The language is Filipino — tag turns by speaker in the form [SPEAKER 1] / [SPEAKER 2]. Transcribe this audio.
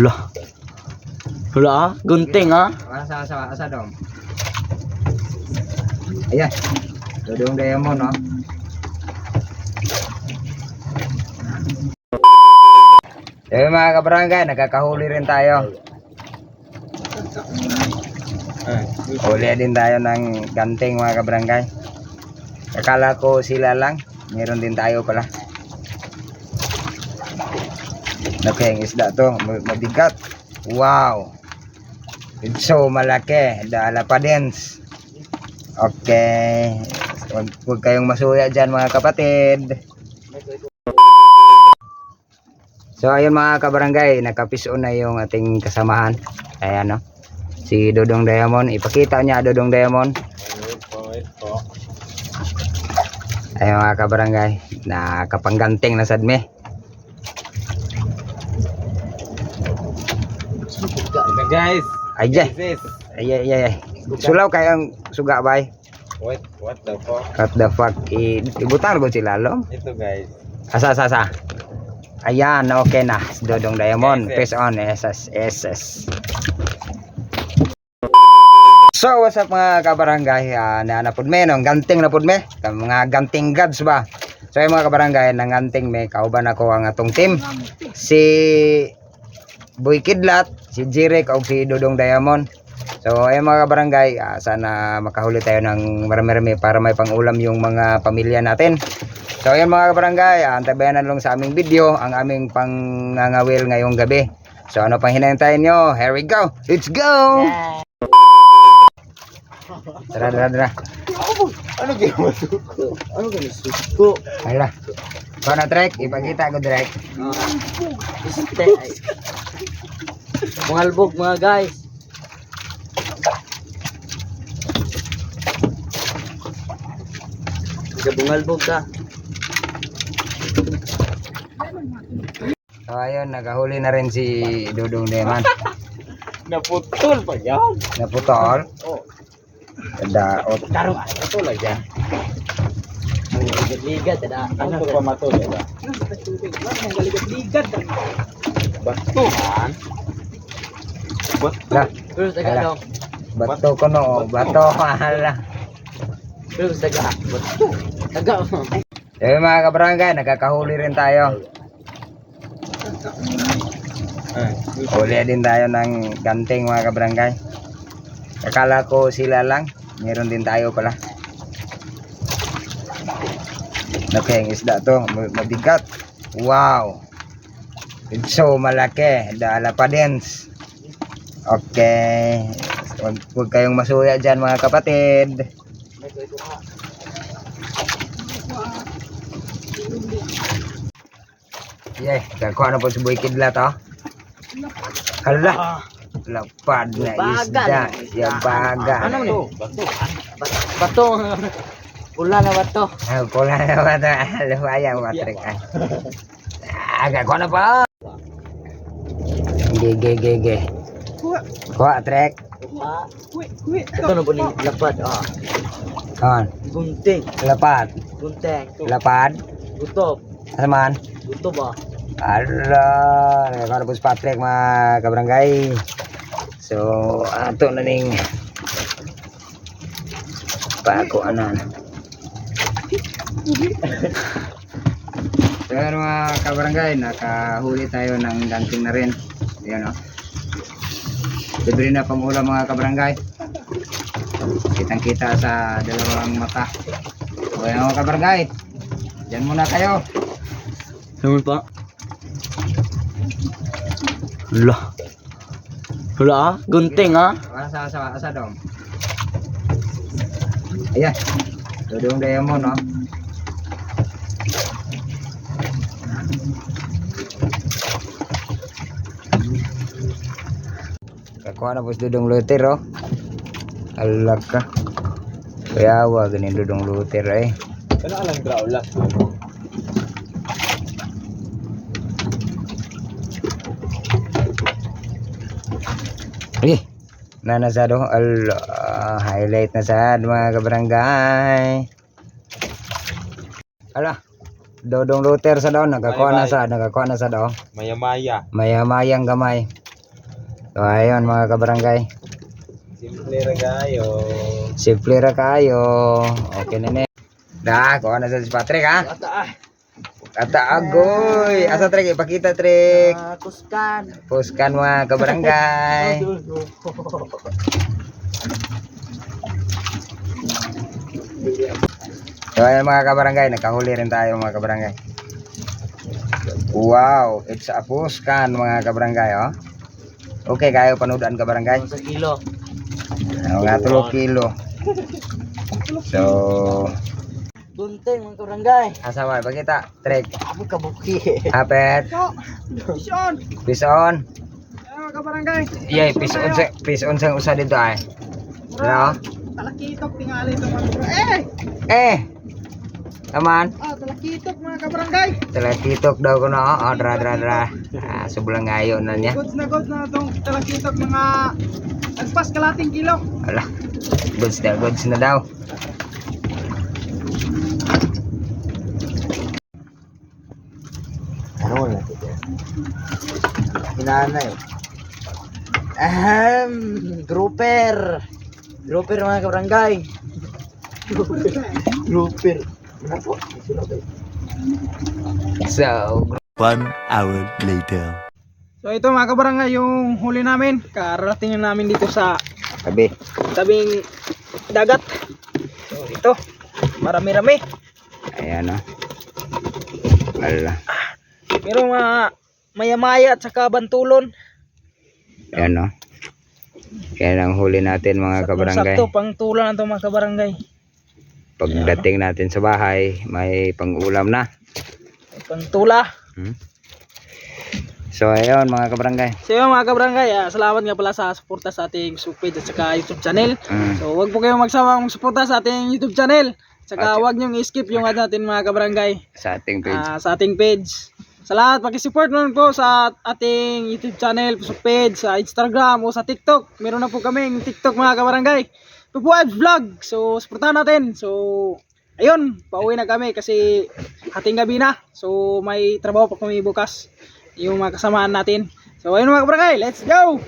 [SPEAKER 1] Lah. Wala gunting ah.
[SPEAKER 2] Asa dong. Ayan. Dodong Diamond no. Eh mga kabarangay, nagkakahuli rin tayo. Huli din tayo ng ganting mga kabarangay. Akala ko sila lang, meron din tayo pala. Okay, isda to, mabigat. Wow. It's so malaki, dala pa din. Okay. Huwag kayong masuya dyan mga kapatid. So ayun mga kabarangay, nakapiso na yung ating kasamahan. Ayan no. Si Dodong Diamond, ipakita niya Dodong Diamond. Ayun mga kabarangay, nakapangganting na sadme.
[SPEAKER 3] Guys,
[SPEAKER 2] ay. Sulaw kayang suga bay.
[SPEAKER 3] what the fuck?
[SPEAKER 2] What the fuck? Ibutang ko sila lo.
[SPEAKER 3] Ito guys.
[SPEAKER 2] Asa. Ayan, okay na. Dodong Diamond, face on, SS. So, what's up mga kabarangay? Naanapod me, no? Ganting na pod me. Mga ganting gods ba? So, yung mga kabarangay, nanganting me, kauban ako ang atong team. Si Boy Kidlat, si Jirek, o si Dodong Diamond. So, ayun mga kabarangay, sana makahuli tayo ng marami-rami para may pangulam yung mga pamilya natin. So ayun mga kabarangay, antabayanan lang sa aming video ang aming pangangawil ngayong gabi. So ano pang hinahintay nyo? Here we go! Let's go! Tara.
[SPEAKER 3] Ano ginawa suko? Ano ginawa suko?
[SPEAKER 2] Hala. Kung na trek, ipakita ko direct.
[SPEAKER 1] Bungalbog mga guys. Bungalbog ka.
[SPEAKER 2] So ayun, nakahuli na rin si Dodong Diamond.
[SPEAKER 3] Naputol pa yan.
[SPEAKER 2] Naputol.
[SPEAKER 3] Oh.
[SPEAKER 2] Daot.
[SPEAKER 3] Tarong ito lang yan.
[SPEAKER 1] Ligat ada.
[SPEAKER 3] Ano pa matol ba?
[SPEAKER 1] Ligat.
[SPEAKER 3] Batuhan.
[SPEAKER 2] Lah,
[SPEAKER 1] Terus taga dong.
[SPEAKER 2] bato ko no, bato. Hala.
[SPEAKER 1] Terus taga. Taga.
[SPEAKER 2] Eh mga kabarangay, nakakahuli rin tayo. Huli din tayo ng ganting mga kabarangay. Akala ko sila lang, meron din tayo pala. Okay, isda to, mabigat. Wow. It's so malaki, dala pa din. Okay. Huwag kayong masuya dyan mga kapatid. Yeah, kakuha na po si Boy Kidlat oh. Hala. Lapad na isda. Siya baga.
[SPEAKER 1] Ano ito? Bato. Pula na bato.
[SPEAKER 2] Pula na bato. Lumayan matrik. Kakuha na po. Gege. Kuha trek.
[SPEAKER 1] Ito na po ni lapad.
[SPEAKER 2] Kan.
[SPEAKER 1] Gunting.
[SPEAKER 2] Lapad.
[SPEAKER 1] Gunting.
[SPEAKER 2] Lapad.
[SPEAKER 1] Gutob.
[SPEAKER 2] Asaman.
[SPEAKER 1] Gutob ah.
[SPEAKER 2] Ala, nagkakaroon po si Patrick mga kabarangay. So, ato na ning pakuanan. So, mga kabarangay, nakahuli tayo ng ganting na rin. Ayan o. Libre na pangulam mga kabarangay. Kitang-kita sa dalawang mata. So, ayan mga kabarangay. Diyan muna kayo.
[SPEAKER 1] Naman pa. Lah. Wala gunting ah.
[SPEAKER 2] Asa dong. Ayan. Dodong Diamond no. Kakuha na po si Dodong Luter oh. Alag ka. Kaya wag ganin Dodong Luter eh.
[SPEAKER 3] Ano alang draw last mo?
[SPEAKER 2] Nanasado highlight na sad mga kabarangay. Ala, Dodong Luter sa daw nakakuha na sa daw.
[SPEAKER 3] Maya-maya.
[SPEAKER 2] Maya-mayang gamay. So ayun mga kabarangay.
[SPEAKER 3] Simple ra kayo.
[SPEAKER 2] Simple ra kayo. Okay na ni. Da, kuha na sa si Patrick ha. Kata agoy. Asa Trek ipakita Trek.
[SPEAKER 1] Kuskan.
[SPEAKER 2] Puskan mga kabarangay. So ayun mga kabarangay, nakahuli rin tayo mga kabarangay. Wow, it's a puskan mga kabarangay oh. Okay kayo panudan kabarangay.
[SPEAKER 1] Sa kilo.
[SPEAKER 2] Mga 3 kilo. So,
[SPEAKER 1] Gunting mga kabarangay.
[SPEAKER 2] asa man pakita Trek.
[SPEAKER 1] Abo kabuki.
[SPEAKER 2] Hapet.
[SPEAKER 1] Bison.
[SPEAKER 2] Pison.
[SPEAKER 1] Mga kabarangay.
[SPEAKER 2] Yay, pison sang usa dito ay. Ano?
[SPEAKER 1] Talakitok tingali ito mga
[SPEAKER 2] Taman.
[SPEAKER 1] talakitok mga kabarangay.
[SPEAKER 2] Talakitok daw ko na. Oh, dra. Sobrang ngayon na niya.
[SPEAKER 1] Goods na itong talakitok mga agpas kalating kilo.
[SPEAKER 2] Ala. Goods na daw.
[SPEAKER 3] Ano wala ito?
[SPEAKER 1] Hinanay. Grouper. Grouper mga kabarangay.
[SPEAKER 3] Grouper. Ano po?
[SPEAKER 2] So,
[SPEAKER 4] 1 hour later.
[SPEAKER 1] So ito mga kabarangay yung huli namin. Kararating na namin dito sa
[SPEAKER 2] tabi.
[SPEAKER 1] tabing dagat. So ito, marami-rami.
[SPEAKER 2] Ayan oh. Ala.
[SPEAKER 1] Pero maya-maya at saka bantulon.
[SPEAKER 2] Ayan oh. Yan ang huli natin mga kabarangay.
[SPEAKER 1] Sakto pang tulan ito mga kabarangay.
[SPEAKER 2] Pagdating natin sa bahay, may pang-ulam na.
[SPEAKER 1] Pang tula.
[SPEAKER 2] So ayun mga kabarangay.
[SPEAKER 1] So yun mga kabarangay, salamat nga pala sa suporta sa ating Facebook page at saka YouTube channel. So wag po kayong magsawang suporta sa ating YouTube channel. Saka wag niyong i-skip yung ad natin mga kabarangay
[SPEAKER 2] Sa ating page.
[SPEAKER 1] sa ating page. Salamat, pakisupport naman po sa ating YouTube channel, Facebook page, sa Instagram o sa TikTok. Meron na po kaming TikTok mga kabarangay. Pupuad Vlog. So suportahan natin. So ayun, pauwi na kami kasi hating gabi na. So may trabaho pa kami bukas. Yung mga kasamaan natin. So ayun mga kabarangay, let's go!